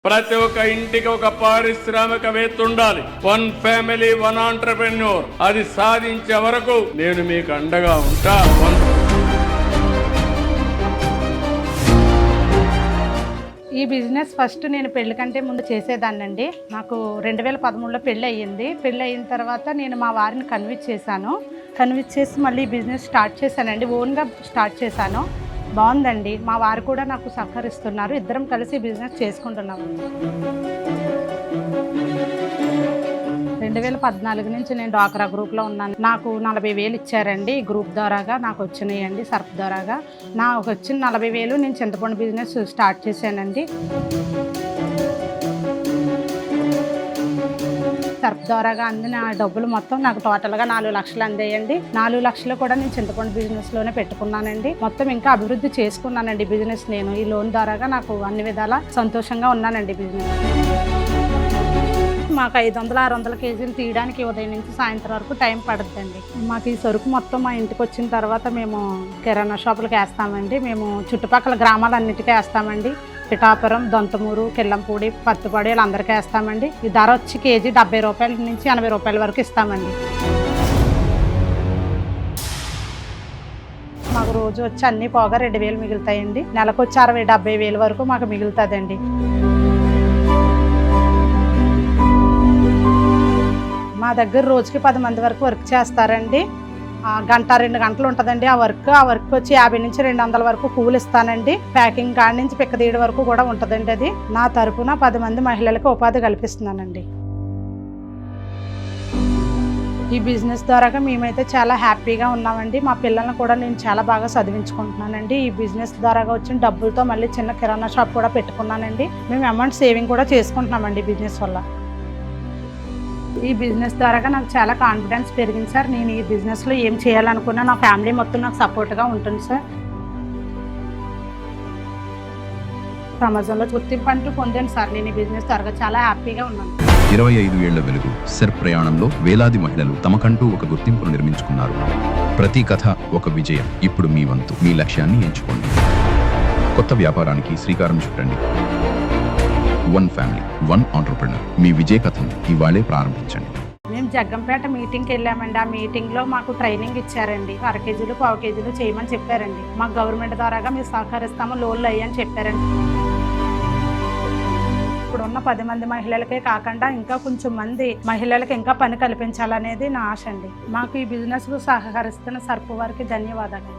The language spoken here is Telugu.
ప్రతి ఒక్క ఇంటికి ఒక పారిశ్రామికవేత్త ఉండాలి. One family one entrepreneur. అది సాధించే వరకు నేను మీకు అండగా ఉంటా. ఈ బిజినెస్ ఫస్ట్ నేను పెళ్లి కంటే ముందు చేసేదాన్నండి. నాకు 2013లో పెళ్ళి అయ్యింది. పెళ్ళి అయిన తర్వాత నేను మా వారిని కన్విన్స్ చేసి మళ్ళీ బిజినెస్ స్టార్ట్ చేశానండి. ఓన్గా స్టార్ట్ చేశాను. బాగుందండి. మా వారు కూడా నాకు సహకరిస్తున్నారు. ఇద్దరం కలిసి బిజినెస్ చేసుకుంటున్నాము. 2014 నుంచి నేను డ్వాక్రా గ్రూప్లో ఉన్నాను. నాకు 40,000 ఇచ్చారండి. ఈ గ్రూప్ ద్వారాగా నాకు వచ్చినాయండి. సర్ఫ్ ద్వారాగా నాకు వచ్చిన 40,000 నేను చింతపండు బిజినెస్ స్టార్ట్ చేశానండి. సర్ఫ్ ద్వారాగా అందిన డబ్బులు మొత్తం నాకు టోటల్గా 4 లక్షలు అందేయండి. 4 లక్షలు కూడా నేను చింతపండు బిజినెస్లోనే పెట్టుకున్నానండి. మొత్తం ఇంకా అభివృద్ధి చేసుకున్నానండి బిజినెస్. నేను ఈ లోన్ ద్వారాగా నాకు అన్ని విధాలా సంతోషంగా ఉన్నానండి బిజినెస్. మాకు 500-600 కేజీలు తీయడానికి ఉదయం నుంచి సాయంత్రం వరకు టైం పడుతుందండి. మాకు ఈ సరుకు మొత్తం మా ఇంటికి వచ్చిన తర్వాత మేము కిరాణా షాపులకు వేస్తామండి. మేము చుట్టుపక్కల గ్రామాలన్నిటికీ వేస్తామండి. పిఠాపురం, దొంతమూరు, కిల్లంపూడి, పత్తిపాడు వీళ్ళందరికీ వేస్తామండి. ఈ ధర వచ్చి కేజీ 70 రూపాయల నుంచి 80 రూపాయల వరకు ఇస్తామండి. మాకు రోజు వచ్చి అన్నీ పోగా 2,000 మిగులుతాయండి. నెలకు వచ్చి 60-70 వేలు వరకు మాకు మిగులుతుందండి. మా దగ్గర రోజుకి 10 మంది వరకు వర్క్ చేస్తారండి. గంట 2 గంటలు ఉంటుందండి ఆ వర్క్ వచ్చి 50 నుంచి 200 వరకు కూలి ఇస్తానండి. ప్యాకింగ్ కాడి నుంచి పిక్క తీయడం వరకు కూడా ఉంటుందండి. అది నా తరపున 10 మంది మహిళలకు ఉపాధి కల్పిస్తున్నానండి. ఈ బిజినెస్ ద్వారాగా మేమైతే చాలా హ్యాపీగా ఉన్నామండి. మా పిల్లల్ని కూడా నేను చాలా బాగా చదివించుకుంటున్నానండి. ఈ బిజినెస్ ద్వారాగా వచ్చిన డబ్బులతో మళ్ళీ చిన్న కిరాణా షాప్ కూడా పెట్టుకున్నానండి. మేము అమౌంట్ సేవింగ్ కూడా చేసుకుంటున్నామండి బిజినెస్ వల్ల. ఈ బిజినెస్ ద్వారాగా నాకు చాలా కాన్ఫిడెన్స్ పెరిగింది సార్. నేను ఈ బిజినెస్లో ఏం చేయాలనుకున్నా నా ఫ్యామిలీ మొత్తం నాకు సపోర్ట్గా ఉంటుంది సార్. సమాజంలో గుర్తింపు అంటూ పొందాను సార్. నేను ఈ బిజినెస్ ద్వారా చాలా హ్యాపీగా ఉన్నాను. 25 ఏళ్ల వెలుగు సెర్ఫ్ ప్రయాణంలో వేలాది మహిళలు తమకంటూ ఒక గుర్తింపును నిర్మించుకున్నారు. ప్రతి కథ ఒక విజయం. ఇప్పుడు మీ వంతు. మీ లక్ష్యాన్ని ఎంచుకోండి. కొత్త వ్యాపారానికి శ్రీకారం చుట్టండి. One family one entrepreneur. మీ విజయ కథను ఇవాళే ప్రారంభించండి. మేము జగ్గంపేట మీటింగ్కి వెళ్ళామండి. ఆ మీటింగ్లో మాకు ట్రైనింగ్ ఇచ్చారండి. 1/2 కేజీలు 1/4 కేజీలు చేయమని చెప్పారండి. మాకు గవర్నమెంట్ ద్వారాగా మీరు సహకరిస్తాము, లోన్లు అయ్యని చెప్పారండి. ఇప్పుడున్న 10 మంది మహిళలకే కాకుండా ఇంకా కొంచెం మంది మహిళలకు ఇంకా పని కల్పించాలనేది నా ఆశ అండి. మాకు ఈ బిజినెస్ సహకరిస్తున్న సర్ఫ్ వారికి ధన్యవాదాలు.